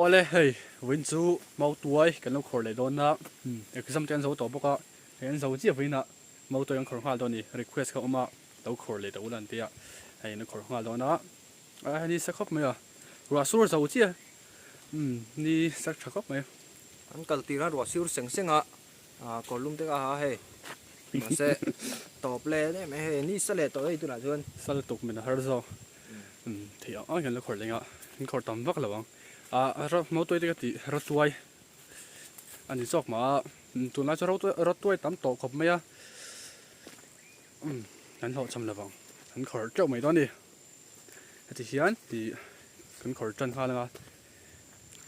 ole hei win chu mau tuai kan lo khor le don na exam ten zo to boka hen zo chi vina mau to yang khor hal do ni request ka oma to khor le do lan tia hei na khor hal do na a ni sa khop me ya ro sur zo chi ni sak khop me an kal tira ro sur seng senga kolum te ka ha he se top le ne me he ni sa le to ei tu na chuan sal tuk me na har zo thia a kan lo khor le nga khor tam vak lawang ro mau to te ti ro tuai ani sok ma tu na cho ro tuai tam to khop me ya kan ho cham lawang kan khor chau mai do ni ti hian ti kan khor chan ha la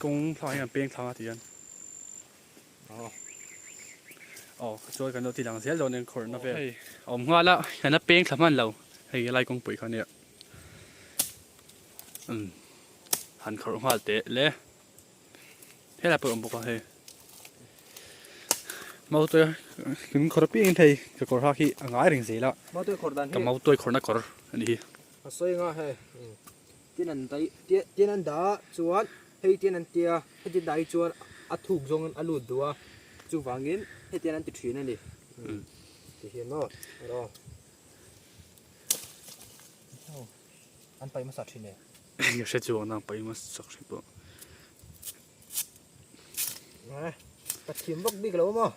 kong thai an peng thang ti an cho kan do ti lang sel do nen khor na ve nga la kan peng thaman lo hei lai kong pui khan ya han khor hal te le he la pom boka he mau to kin khor pi in thei ka khor ha khi angai ring zela mau to khor dan ka mau to khor na khor ani soi nga he tin an dai tin an da chuan hei tin an tia hei tin dai chuan a thuk zong an alu duwa chu wangin hei tin an ti thrin ani ti hian no ro an pai ma sa thine ya she chu na pai ma sak shi po ta thim bok big lo mo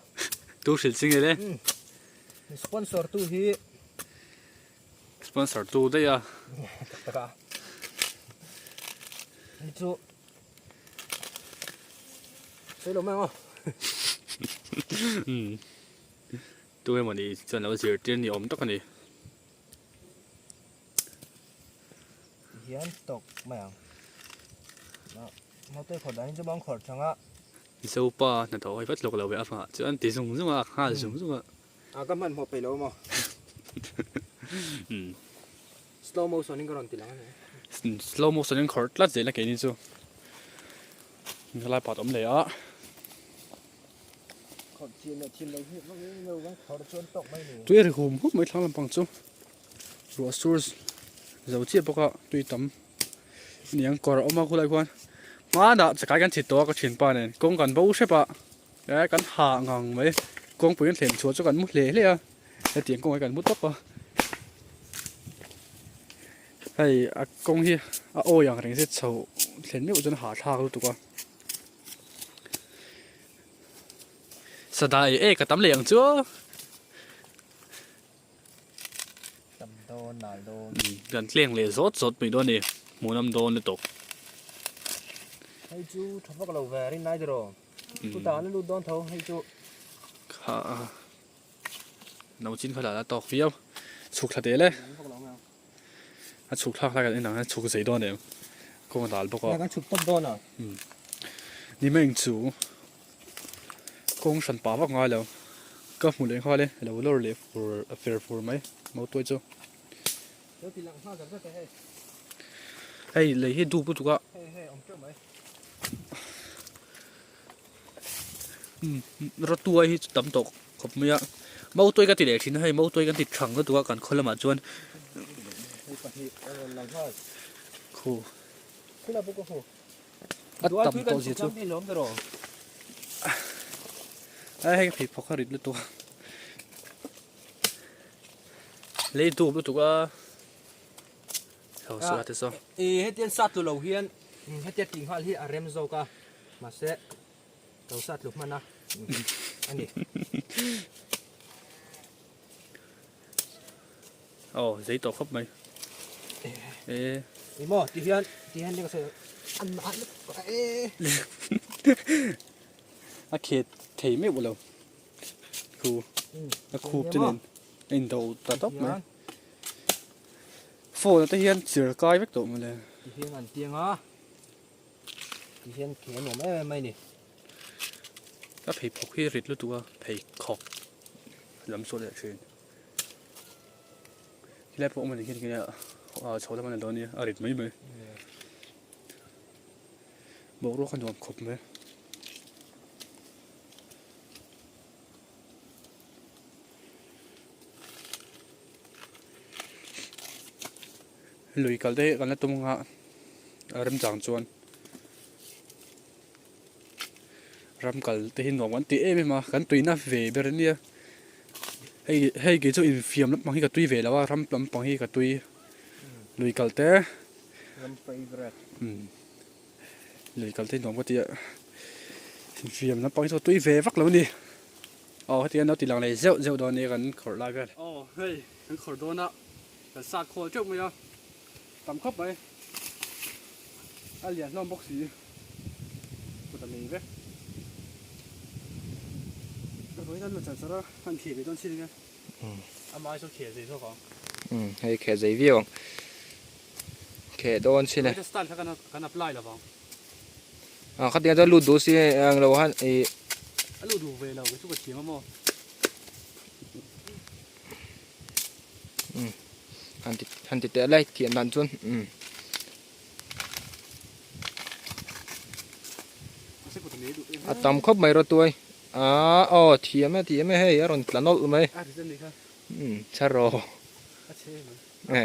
tu sil sing le sponsor tu hi sponsor tu da ya taka ni chu sei lo ma mo tu em ni chân lo zir tin ni om tak ani hian tok mang nó tôi khỏi đánh cho bóng khỏi chẳng ạ sâu pa na to ai vat lok lo ve afa chu an ti zung zung a kha zung zung a cái mình một bảy lô mà slow motion cái còn tí lắm slow motion khor tlat je la ke ni chu ngalai pat om le a khỏi chim lấy hết nó nhiều cái khỏi trốn tộc mấy này tu er hum hum mai thlang lampang chu ro sur zo chi poka tui tam niang kor oma khulai kwan ma da chakai kan thit to ka thin pa nen kong kan bo shepa kan ha ngang mai kong puin thlen chu chu kan mu hle hle a he tiang kong kan mu top pa hei a kong hi a o yang reng se chho thlen mi u chen ha tha lu tu ka sadai e ka tam leng chu tầm đôn nải đônกันเลี้ยงเลยสดไปด้วยนี่หมูน้ำโดนเลยตก hay chú thằng bác đầu về đi nãy rồi chú ta nó luôn đón thấu hay chú ค่ะน้ำจิ้นเขาละตอกเฟี้ยวฉุกทัดเดเลยถ้าฉุกทักแล้วกันไอ้หนังฉุกใส่ด้วยเนี่ยก็มันตาลปก cái chụp tóc đôn à นี่ไม่จูกงฉันป่าวักง่ายแล้วก็หมุนเลยข้อเลยแล้วเราเลยฟูเฟอร์ฟูไหมมาตัวจู nếu thì lặng hoa rất là hay ไอ้เลยให้ดูปุ๊บถูกอ่ะ hay ông trước mấy รถตัวที่ต่ำตกขบเมียมาตัวกันติดเด็กทิ้งให้มาตัวกันติดขังแล้วตัวกันคนละหมาจวน hay phải thì lặng hoa คู่ cứ là bố có hồ อัดต่ำตัวสิจู đi lớn rồi ให้ผิดพอขริดแล้วตัวเลยดูปุ๊บถูกอ่ะเขาสุดที่สุด hết tiền sát từ lâu hiền hết tiền kinh hoa hi arem dâu cả mà sẽ đầu sát lúc mà na anh đi โอ้ใส่ตัวครบไหมเอ๊ะ đi mò thì hiền đi có sẽ ăn ăn à khệt thấy mấy bộ lâu khu à khu cho nên anh đầu ta tóc mà phô nó tới hiền sửa coi vết tổ mà là thì hiền ăn tiền á thì hiền kén của mấy mày nè ก็ผีพกที่ริดรู้ตัวผีขอกลำโซ่เลยคืนที่แรกพวกมันคิดกันเนี่ยโชว์ทำมันตอนนี้อริดไม่ไหมบอกรู้กันจนขบไหมลุยกันได้กันแล้วตัวมึงฮะเริ่มจางจวน ram kal te hin nong wan ti em ma kan tuina ve ber nia hei ge chu in fiam lam pang hi ka tui ve lawa ram lam pang hi ka tui lui kal te ram favorite lui kal te nong ko ti in fiam lam pang hi chu tui ve vak lo ni ti an ti lang lai zeu zeu do ni kan khor la ga hei kan khor do na kan sa khol chuk ma ya tam khop mai alian lom bok si ko ta mi ve rồiนั่นมันจะสระหันเขียไปต้นชิ้นไงอามาชอบเขียสิชอบของให้แค่ใจวิวแค่โดนสิเลยจะสตาร์ทกันอัพไลน์หรอบ้างเขาเดี๋ยวจะลุดดูสิเราฮันลูดูเวลาไปชุกเขียมาโม่หันติดอะไรเทียนดันจนตำครบไม่รถตัวเทียมไม่ให้รอนตะนกไหมชะรอ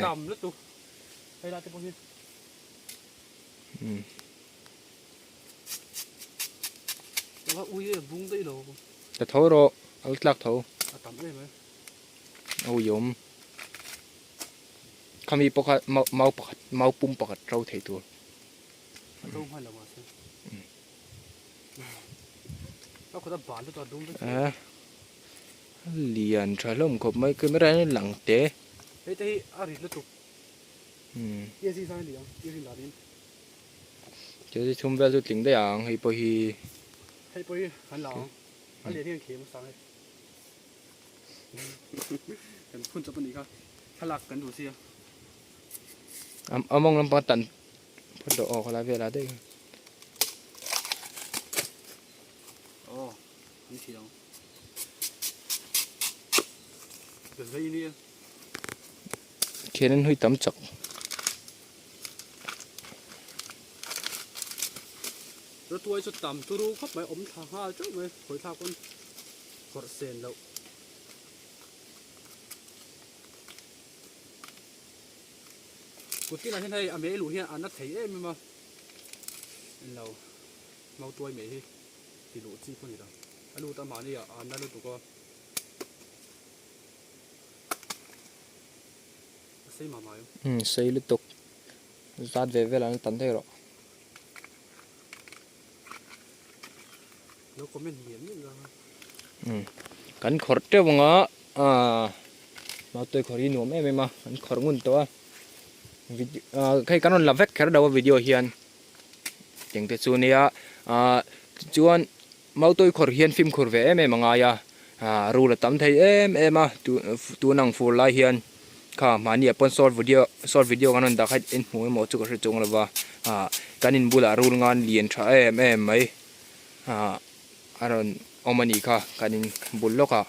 ตำแล้วตัวให้ลาเต็มพอดีแต่ว่าอุ้ยบุ้งได้หรอแต่เท่ารอเอาหลักเท่าตำได้ไหมเอายมเขามีปกติเมาปุ่มปกติเราเทตัวต้องให้เรามาสิแล้วคนละบาทตัวดุ้งด้วยเลียนชาลมขบไม่คือไม่ได้หลังเตะเฮ้ยแต่อาริแล้วตัวยี่สิบสามเหรียญยี่สิบล้านจะได้ชุ่มแววจุดถึงได้อย่างให้ไปหันหลังอันเหรียญที่เขียนมาสั่งให้กันพุ่นจะเป็นอีกครับทะลักกันดูสิเอามองลำปางตันพอดออกอะไรเวลาได้นี่เชียวเดี๋ยวนี้เนี่ยเขียนให้ตั้มจักแล้วตัวสุดต่ำตัวรู้ครับไปอมทางห้าจุ๊บไหมหอยทากคนกดเส้นแล้วกูที่ไหนที่ไหนอเมริลูเฮียอันนัดเทียมมาเราเมาตัวเมย์ที่หลุดจีคนนี้ละลูตามานี่อันนั้นลูตัวก็ใส่มาไหมใส่ลูกตกจัดเวลาตันเท่าหรอแล้วก็ไม่เห็นนี่ละกันขอดเจ้าบังอ่ะมาตัวขอรีหนูแม่ไม่มากันขอดงุ่นตัวใครกันนอนหลับแฟกแค่เราวิดีโอเฮียนอย่างที่ส่วนนี้จวนmau tôi khor hiền phim khor về em mà ngay ru là tắm thấy em tu năng phù lại hiền cả mà nia pon short video anh đã khai in mỗi một chỗ có chung là ba cái in bula ru ngan liền trả em mấy aron omani cả cái in bul lo cả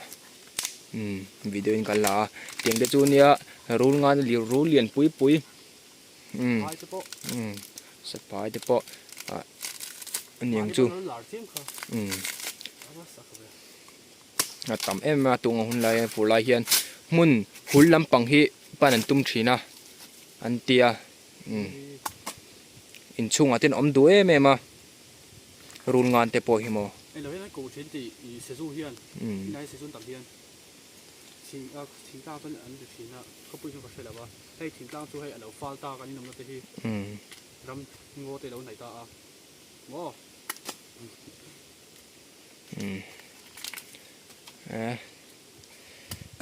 video in cái là tiếng để chu nia ru ngan liền pui sắp phải chứ po niềng chu tầm em mà tung hun lai phụ lai hiền mun hul lam pang hi pan tum thina an tia in chung atin om du em mà rul ngan te po hi mo ai lo na ko chen ti se zu hian nai se sun tam hian thing ta ban an de thina ko pui ko shela ba hei thing tang chu hei alo fal ta kan nom na te hi ram ngo te lo nai ta wo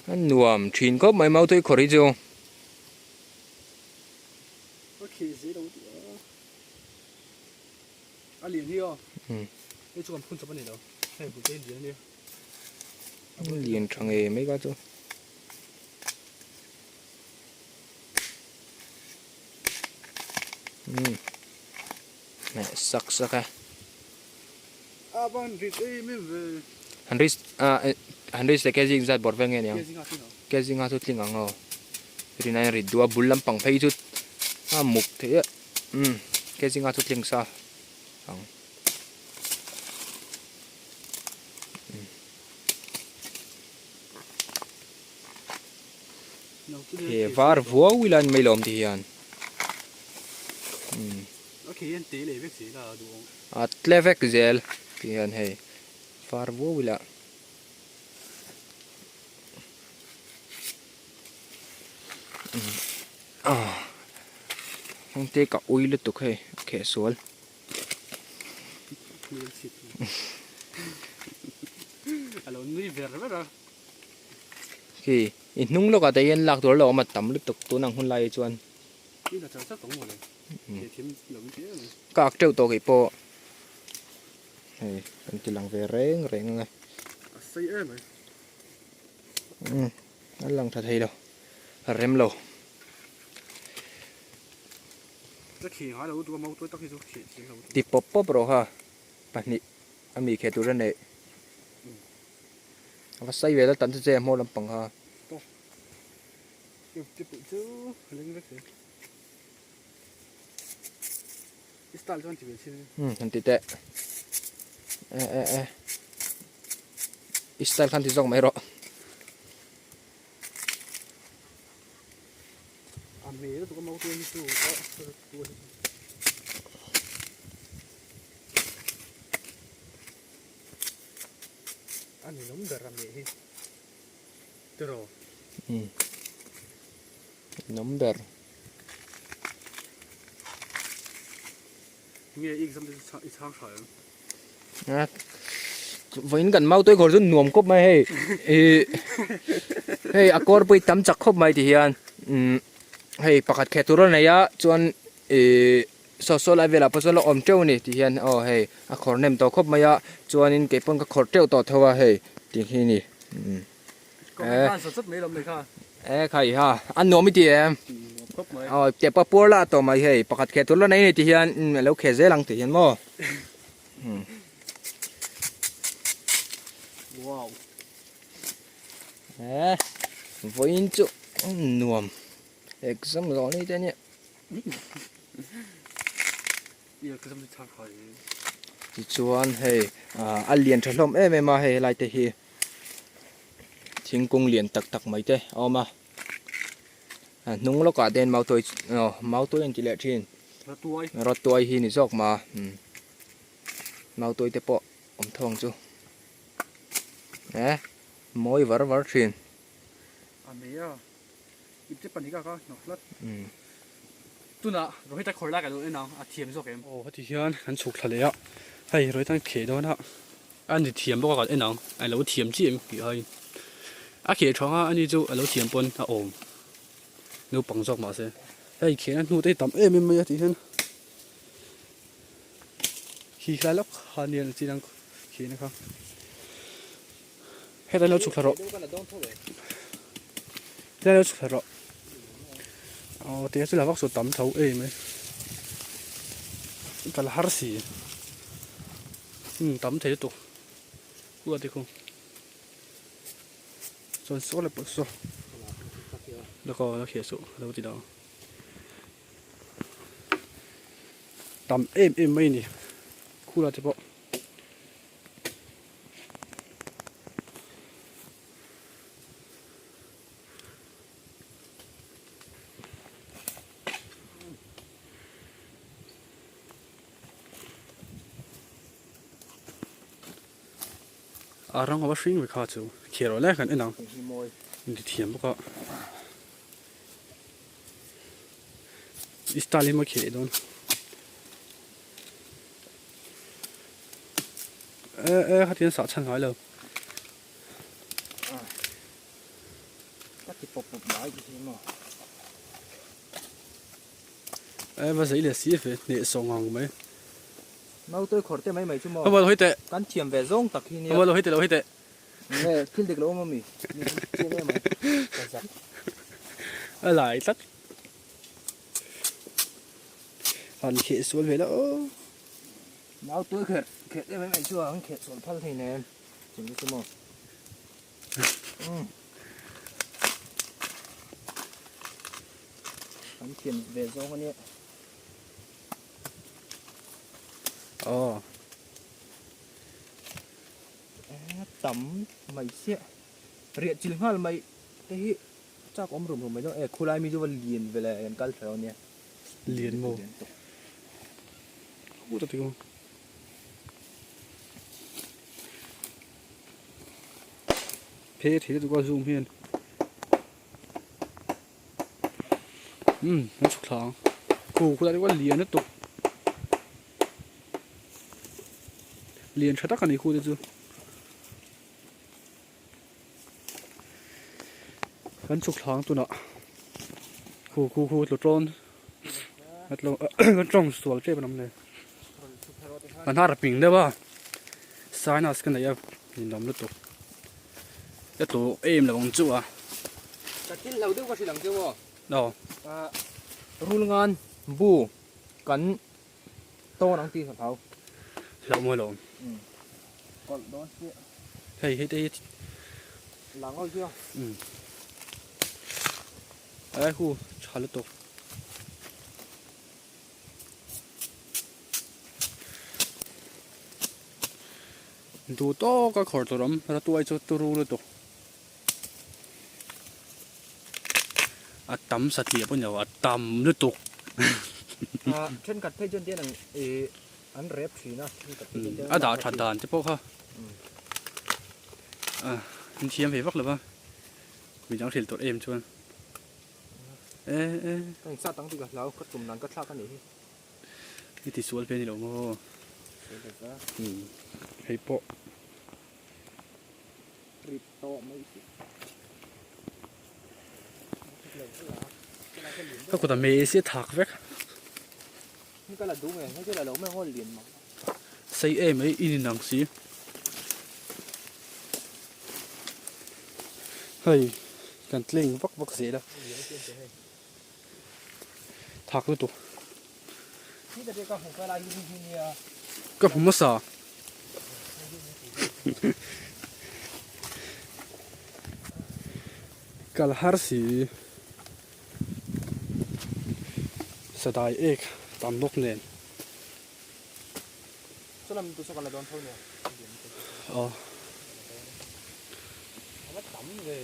anh nuông chuyện có mấy máu tôi khỏi đi chưa? Ok dễ đâu anh liền đi à? Cái chỗ phun cho bên này đâu? Hay phun trên gì nữa? Liền thằng nghề mấy cái chỗ. Mẹ sắc à? Bạn rít ấy mới về. Hắn rít cái gì ra bọt về nghe nhỉ? Cái gì ngã chút linh ngang ngò. Rồi này rít đua bùn lắm bằng phay chút. Mục thế á. Cái gì ngã chút linh sao? Thì var vua wilan mấy lom thì hiền. Ok, anh tí lấy việc gì là đủ không? Tlevek zel thì hiền hay. far vô wila không tê cả ui lứt tục hay kẻ xuống khi in nung lo cả đây yên lạc rồi lo mà tắm lứt tục tôi năng hôn lại chuan các trâu to cái po này anh chỉ làm về rén rén ngay nó lần thật hay đâu rem lâu thì pop pop rồi ha bạn nị anh bị khét tụi nó này và xây về đó tận thế mua làm bằng ha anh tít tệ style khăn thì rong mấy rồi anh ấy nóng đờm mẹ hi, từ rồi, nóng đờm, nghe ít xong thì ít sang sỏi, với gần mau tôi còn rất nuông cốp mày hey accord bây tắm chắc cốp mày thì hiền hey pakat khe tu này á chuan so lại về là bây giờ là trâu này thì hiền hey accord nem tàu cốp mày á chuan in cái phong cái accord trâu tàu thôi hey tiếng hi nè khai ha anh nuông mới thì em tiệp pa pur la tàu mày hey pakat khe tu này thì hiền lâu khe dễ lăng thì hiền mo wow, với chỗ nuông exam rồi này thế nhỉ giờ cái xong thì sang sỏi, thì chuan hey anh liền trở lom em mà hey lại thế hi thiên cung liền tắc tắc mấy thế mà nung lo cả đen máu tôi anh chỉ lệ trên rót tôi hi nị dọc mà máu tôi thế po thong chú môi vỡ trên anh ấy ít chút phần thì cả nó lát, tu nè rồi ta khởi lại cái đó nào, thiềm rồi em, thì hiện anh chụp lại đấy ạ, hay rồi ta khởi đó nè, anh thì thiềm bao cái nào, anh lâu thiềm chi em thì hay, khởi trong anh đi chỗ lâu thiềm bún nếu bằng dọc mà sẽ, hay khởi anh nuôi tới tầm em mới thì hiện, khi lại lúc hai年只能khởi nữa không, hết anh lâu chụp lại rồi, hết lâu chụp lại rồi. Thì cái là vóc số tắm thấu êm ấy, cái là hard xì, tắm thấy được, qua đi không, rồi số là bớt số,แล้วก็แล้วเขียนสูแล้วก็ติดเอาตำเอ็มไม่นี่คู่เราจะบอกร้องว่าชิงไปข้าจูเขียนอะไรกันไอ้น้องนี่เทียมพวกก็อิสตาลีมาเขียนโดนเขาเทียนสาชันหายเลยก็ติดปบหลายทีมั้งว่าสิเลยสิเฟเนี่ยสองงไหมmau tôi khỏi thế mấy mấy chứ màเอาเราให้เตะ cắn chìm về rong tắc khiเอาเราให้เตะเราให้เตะ nè phim được lâu mà mì chưa nghe mà อะไรสักอันเขียนสวนไปแล้ว mau tôi khệt khệt thế mấy mấy chứ không khệt sồn phân thì nè chừng cái mà cắn chìm về rong con nhé tắm mày xịa riết chỉ là mày thế chắc có một mấy đó khu lai mi cho liền về lại em cắt theo nha liền mồ hú tao tiếng thế thế tụi con zoom hiền nó chụp thằng cụ cụ ta đi qua liền nó tục liền cho tất cả này khu đấy chứ vẫn chụp thằng tụi nó khu tụi trôn mất lâu vẫn trồng sủa chơi bên này anh hát là bình đấy ba sai nào cái này nhìn nằm nó tục cái tổ êm là bằng trụ à cái tin lâu được qua sự làm chưa đâu rul ngan bu cắn to đáng tin thảo lâu môi lồng còn đó hay hay đây lắng rồi chưa ấy khu chả lứt tụcดูโตก็ขอตัวรำแล้วตัวไอ้ตัวตัวรู้เลยตัวอัดตั้มสัตย์เดียบเนี่ยอัดตั้มเลยตัว เช่นกัดเพชรจนเตี้ยนั่นอันเร็บสีนะอัดด่าฉันด่านจะพวกเขามันเทียมเหวักหรือเปล่ามีจังสิลตัวเอ็มชวนตั้งซาตั้งตีกันแล้วก็ตุ่มนั้นก็ชากันนี่นี่ติดสวนเป็นนี่หรอโม่ให้โปะรีบโตไม่ถ้ากูทำเมย์เสียถักเว้ยนี่ก็ละดูไงไม่ใช่ละเราไม่ห้องเรียนมาใส่เอ็มไอ้อินหนังสีเฮ้ยกันเล่งวักเสียแล้วถักเลยตัวนี่จะเรียกว่าของเวลาอยู่ที่นี่ก็ผมมาสากัลฮาร์สีสดายเอกตามนกเนียนสลัมตัวสกัดละโดนเท่าเนี่ยอ๋อว่าต่ำเลย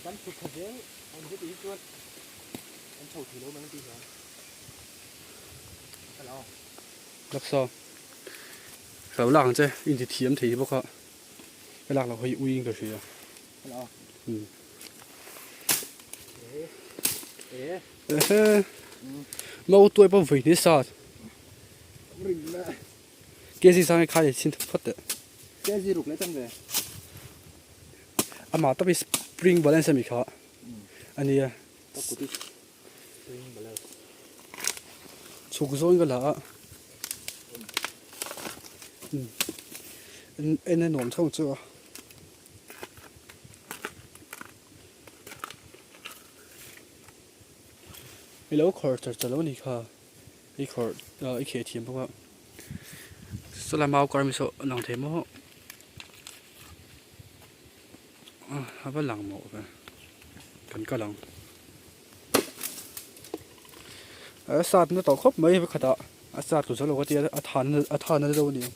ตั้งสุดทะเลอันนี้ตีจวนอันโฉดถือแล้วมันตีเหรอลักษณะเขาหลังเจ้อินทิเทียมถีพวกเขาเวลาเราให้อุ้ยก็เชียวมาเอาตัวไปวิ่งที่สัตว์เกสิสังให้ขายชิ้นทุกพัดเกสิรุกเลยตั้งเลยอามาต้องไปสปริงบอลเลนส์มีเขาอันนี้ต้องกูที่สปริงบอลเลนชุกโซนก็ละเอ็นหนุ่มช่องจ้าไม่รู้ขอจะแล้วนี่ค่ะไอ้ขอไอ้เขียเทียมเพราะว่าสลามเอากรมิโซหนังเทมอ่ะเอาไปหลังหมดไปกันก็หลังศาสตร์นั่นต่อครบไหมไปขัดอ่ะศาสตร์ตัวสโลกที่อาถรรพ์นั่นเรื่องนี้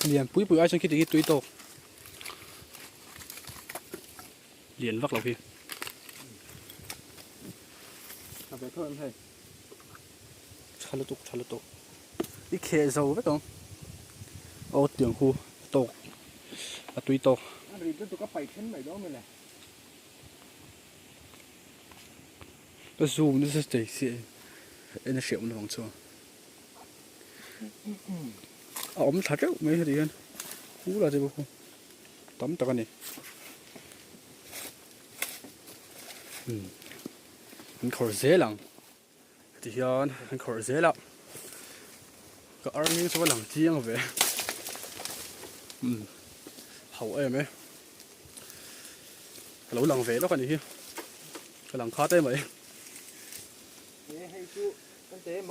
เรียนปุ๋ยไอ้ฉันคิดอย่างนี้ตุ้ยโตเรียนวักเราพี่ทำไปเพิ่มให้ชาลุตุกอีเคเซาไปตรงเอาเตียงคูโตตุ้ยโตอันนี้ตัวก็ไปเช่นไหนด้วยมั้ยแหละก็ซูมนี่是这些เอ็นเสียงมันฟังชัว我们查这没啥的，糊了这不糊，咱们这个呢，很口热浪，这些很口热了，个二零什么浪机样呗，好哎没，老浪费了看这些，个浪卡带没，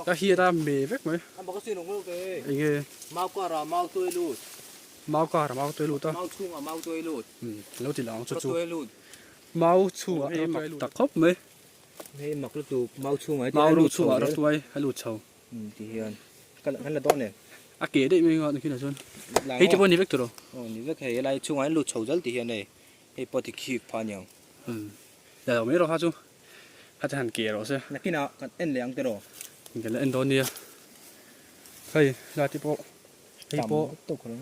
ก็เฮียตามเบรกไหมอันบอกก็ซื้อหนุ่มลูกเองไอ้เงี้ยเมาก็รอเมาตัวลูดเมาก็เมาตัวลูดต่อเมาชุ่งเมาตัวลูดแล้วทีหลังจู่ตัวลูดเมาชุ่งไอ้หมักตะคบไหมเฮ้ยหมักลูดเมาชุ่งไอ้เมาลูดชุ่งรถตัวให้ลูดเช่าที่เฮียนก็งั้นละต้นเนี่ยอาเก๋ได้ไหมก็นึกขึ้นหน่อยชนเฮ้ยจะเป็นนิเวกตัวหรอนิเวกเฮ้ยอะไรชุ่งไอ้ลูดเช่าจัลที่เฮียนเนี่ยเฮ้ยปฏิคิดพายังแต่เราไม่รอฮะจู่ อาจจะหันเกียร์เราใช่ นักที่น่ะกันเอ็นเหลียงเตโร กันแล้วเอ็นโดเนียเฮ้ยลาติโปเฮ้ยโป ตกคนละ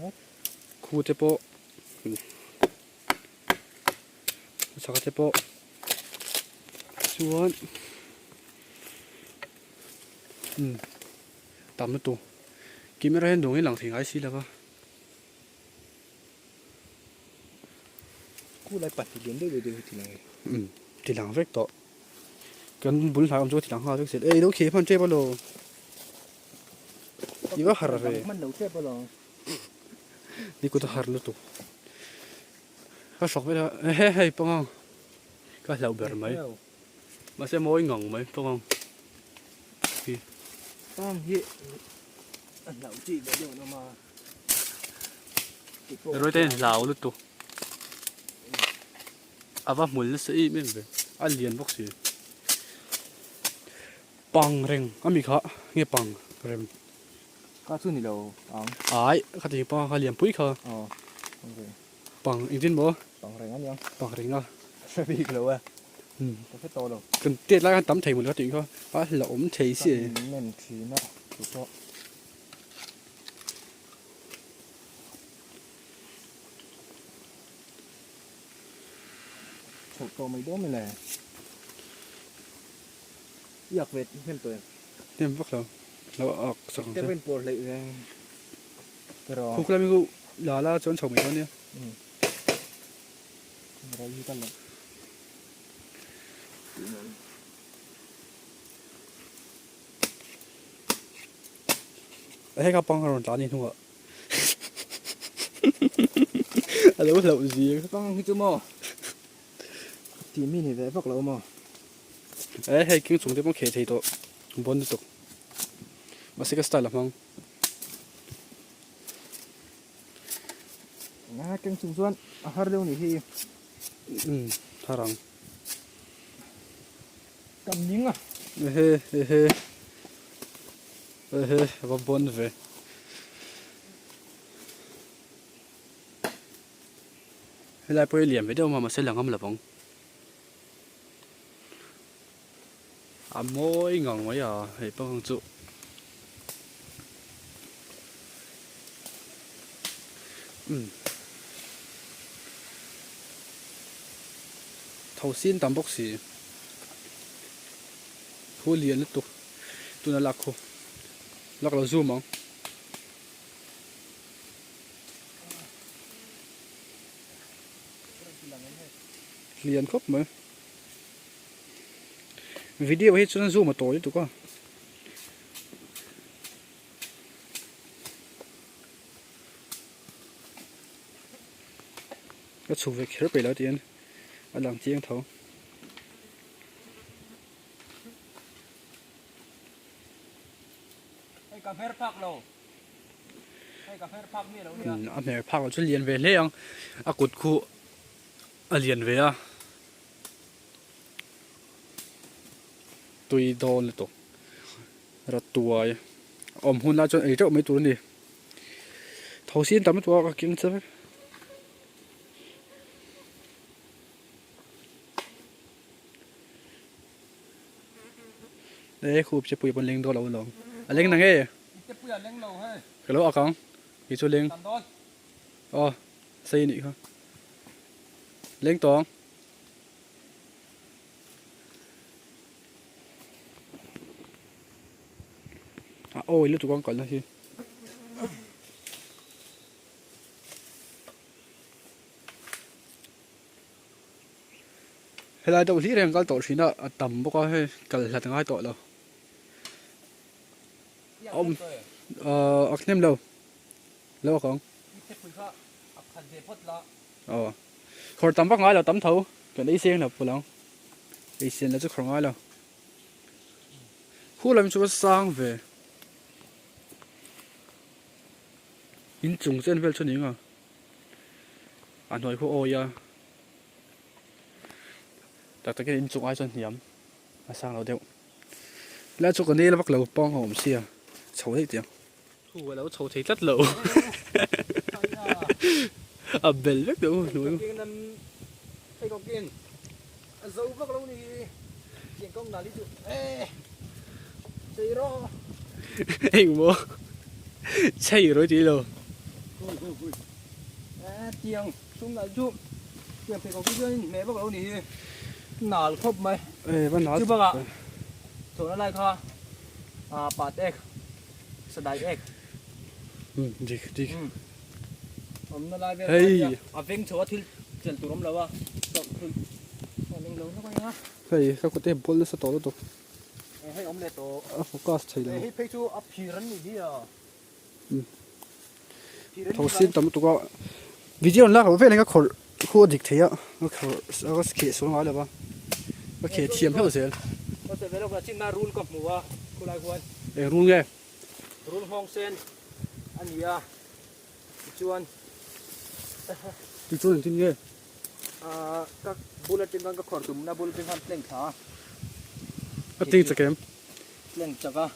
คูเตโปสักเตโปชวนตามมาตัวกินไม่ได้เห็นดวงให้หลังถึงไอซีแล้วปะ กูไล่ปัดที่เดียนได้เลยทีหลัง ทีหลังเฟกต่อกันบุญหลายอมโจทีหลังหาทุกเสร็จเอ้ยโอเคพันเจ็บปะโลยี่ว่าหาอะไร มันเหลวเทียบไปหรอ นี่กูจะหาแล้วตัวก็สอกไปแล้วเฮ้ยเฮ้ยปองก็เหลาเบอร์ไหมมาเสียมอยงงไหมปอง ต้องเฮ้ยเหลวจีบเดี๋ยวมา ร้อยเต้นเหลาแล้วตัวอาว่าหมุนแล้วสิไม่เป็นอันเลียนพวกสิปังเร่งอ่ะมีข้าเงี้ยปังเร่ง ก็ช่วยนี่เราอ๋อ ไอ้ข้าจะปังข้าเลียนปุ้ยข้า อ๋อโอเค ปังอีกทีบ่ ต้องอะไรงั้นยัง ปังเร่งอ่ะ ใช่พี่กลัวก็แค่โตหรอก กันเตี้ยแล้วกันตั้มไทยหมดแล้วถึงเขาว่าเหลาอมไทยสิ เน่นทีนะถูกต้องถูกโตไม่ได้ไม่เลยอยากเวทเพื่อนตัว เนี่ยพวกเราออกสอง จะเป็นปวดเลยเองรอ พวกเราไม่กูลาลาจนชมอีกแล้วเนี่ย เราอยู่กันเลย ให้เขาปังเขาโดนตานี่ทั่วอะไรวะเหลาสิ ต้องฮิจูโม่ทีมีนี่เลยพวกเราโม่ เอ้ยให้กินสูงที่มันเขยไทยตัวบนตัวมาสิกสไตล์ละมั้ง นะเก่งสูงส่วนอาหารเร็วนี่ที่ ทารัง กำยิงอ่ะ เฮ้เฮ้ว่าบนเว้ยเวลาไปเหลี่ยมไปเดี๋ยวมาเส้นหลังก็มันละปังอ่ะมอยงงไว้อ่ะให้ปังจุ头先淡薄时，好练了都那拉苦，拉个zoom嘛，练ครบไหมวิดีโอให้จน zoom มาต่ออยู่ตัวก็ก็สูบไปเขียนไปแล้วเดียนอันหลังเจียงเถา ให้กาแฟพักเราให้กาแฟพักนี่เราเนี่ย อันไหนพักเราจะเรียนเวเลยยังอากุดคู่เรียนเวอะตุยโดนเลยตัวรัดตัวอมหุ่นแล้วจนเจ้าไม่ตัวนี่เท่าเสียนตามตัวก็เก่งซะเอ้ครูจะปุยบนเล็งตัวเราลองเล็งนังเอ้ จะเปลี่ยนเล้งเราให้ ก็รู้อ่ะกังอีตัวเล็ง ตามต้น อ๋อใส่นี่ครับเล็งตองโอ้ยเลือดตัวกองก่อนแล้วทีเวลาตัวที่เรียนก็ตัวชิ้นอ่ะต่ำพวกก็ให้กันหลังง่ายตัวเราอักเนมเราแล้วของ เทปคุยข้าอักขันเทพดละ อ๋อคนต่ำพวกง่ายเราต่ำเท่ากันไอ้เสียงเราพวกเราไอ้เสียงเราจะของง่ายเราคู่เราเป็นชุดสร้างเว้ยยินจงเส้นเวลชนิดอ่ะอันหน่อยพวกโอ้ยแต่ตะกี้ยินจงไอ้จนยำมาสร้างเราเดียวแล้วจุกนี้เราพักเราป้องหอมเสียโชว์ได้เดียวคู่เราโชว์ที่จัดเราเบลเล็กเดียวหนู กินนั้นให้ก็กินสู้พวกเรานี่ tiền công là lý dụ ê xây ro hình bố xây rồi tí rồi tiền xuống lại chú tiền phải có cái gì mẹ bác đâu nè nào khóc mày ê vẫn nói chứ bác ạ chỗ nó lại kho bát egg sợi egg đi nó lại về hey vinh chỗ thì chân tụi nó là ba mình lâu nó coi nhá hey các cô tem bol nó sẽ tổ đượcให้อมเล็ตโต focus thấy là ให้ไปชูอัพพีรันนี่ดิอ่ะ thầu xin tầm tụi có video là có vẻ là các khổ khu dịch thế ạ nó khổ nó kể xuống nói là ba nó kể chiếm hết rồi ก็จะเป็นเราก็ชิ้นมารูนกับหมูอ่ะคุณลายควร để luôn nghe รูนห้องเส้นอันนี้อ่ะชวน đi chỗ này trên nghe ก็บุลเลตินก็ขอตุ่มนะบุลเลตินเปล่งขา à tin sẽ kém เปล่งจักอ่ะ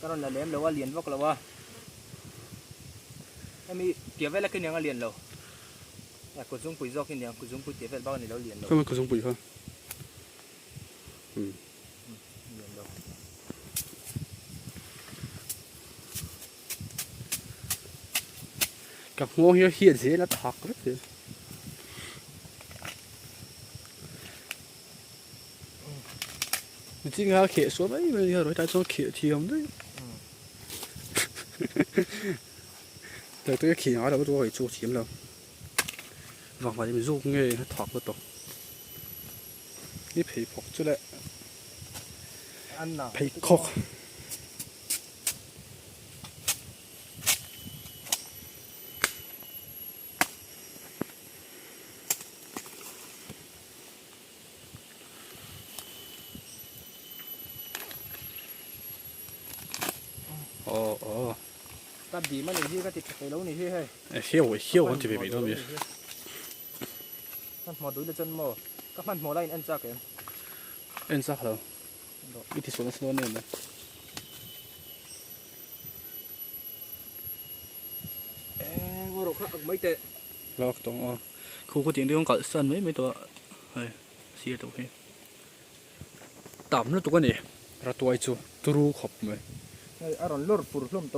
ก็นั่นแหละเลี้ยมเลยว่าเรียนพวกเราว่าถ้ามีเกี่ยวไว้แล้วขึ้นยังเรียนเราอยากกดซุ้มปุ๋ยซอกขึ้นยังกดซุ้มปุ๋ยเกี่ยวไว้บ้านนี่เราเรียนเรา không có dùng bụi không เรียนเรา gặp ngô hiếu hiện thế là thọc rất thế chỉ nghe khẽ số đấy bây giờ rồi ta cho khẽ thì không đấy từ tôi khẽ nói là tôi phải chịu chiếm đâu vòng phải mình giúp nghề thọc vào tổ đi phải phọc chứ lại อันน่ะ phải khóc ồ ตัดดีมันนี่ที่ก็ติดไปแล้วนี่ที่ให้ hiểu con thì phải bị đâu vậy มันหมอดูเลยจนหมอก็มันหมอไล่อันจักเอง em sao đâu ít thì xuống nữa này ว่าเราเขาไม่เตะ lo tổng khu có tiếng đi không có sân mấyตัวhay xia tụi kia tạm nó tụi cái này ra tụi chú turu khop mày อร่อยลดปุ่นลุ่มโต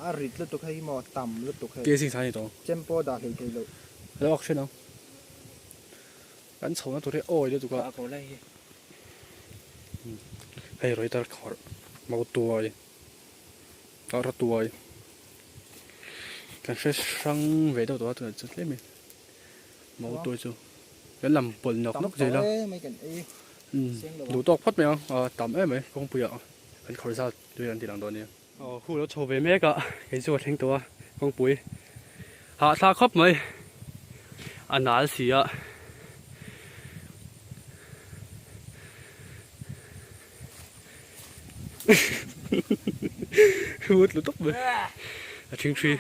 อาริดลดตัวใครหมอต่ำลดตัวใคร kia sinh thái này đó เจมโปดาเฮเกโล แล้วออกใช่ไหมกันสองตัวที่โอ้ยเดี๋ยวตก อาโกไล่ ให้รอยตาขอมาตัวเลยเอาละตัวเลยกันแค่ช่างเวทตัวตัวจะเล่นไหมมาตัวจูกันลำปนหนกนกใจแล้ว ไม่กันเอ้ ดูตอกพัดไหมอ่ะต่ำเอ้ไหมคงเปลี่ยนกันคอร์ซ่าด้วยกันทีหลังตัวนี้อ๋อคู่แล้วโชว์ไปแม่ก็ไอ้ตัวทิ้งตัวคงปุ๋ยหาทาครบไหมอันนั้นสิอ่ะพูดหลุดตบเลยทิ้งทรี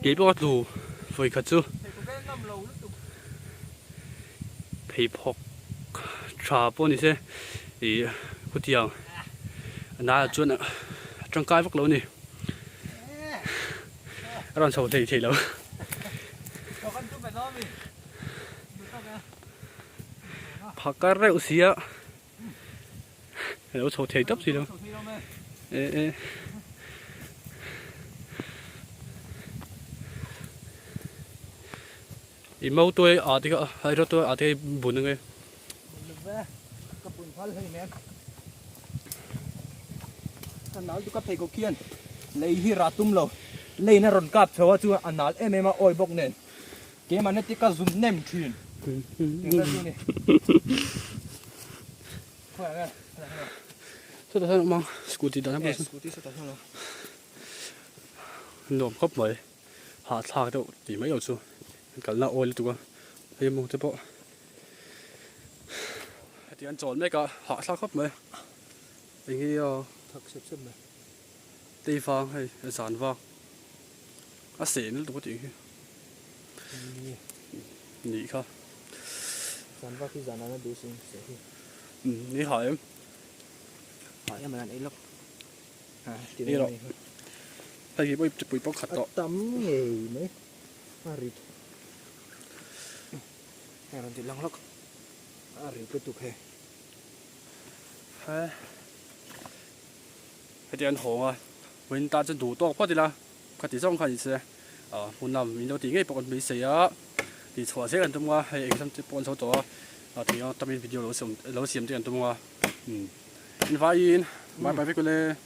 เก็บวัตถุไฟขัดจูผีพกชาปนี่ใช่อีกุฏิยังน่าจวนอ่ะจังกายพวกเรานี่ร้านชาวไทยแล้วผักกระเร็วเสียแล้วชาวไทยตับสิแล้วเอ๊ะอีเมาตัวอาทิตย์ก็ไอ้รถตัวอาทิตย์บุญยังไงกระปุนพัลให้แม่อันนั้นตุกเพกเคียนเลยฮิราตุมโลเลยน่ารอนกับเทว่าจูอันนั้นเอ็มมาโอยบอกเน่นเกมันนี่ติกาซุ่มเน่มคืนนี่ก็ดูนี่คุยอะไรสุดท้ายมองสกูตตี้ด้านบนสกูตี้สุดท้ายแล้วหนุ่มครบไหมหาทางเดียวดีไม่เอาสู้กันละโอยเลยตัวพยายามมองจะบอกที่อันจอนไม่ก็หาทางครบไหมอย่างนี้อ่ะ thật sếp sếp này 地方係散方啊成都多啲而家 dàn vào khi dàn nó đối sinh sẽ khi 你係 hỏi em là ấy lắm Đi rồi. 係佢背包ขัดต่อ tắm nghề mấy à rịt Hè dan die lang lok. Ari ke tu he. เฮ้ยเดี๋ยวหงอ่ะวันตาจะดูตัวพอดีละก็ที่ต้อง看一次湖南民族地嘅部分美食啊，啲菜式人都話係甚至幫手做啲我特別 video 老師唔啲人都話，你發現買擺俾佢咧。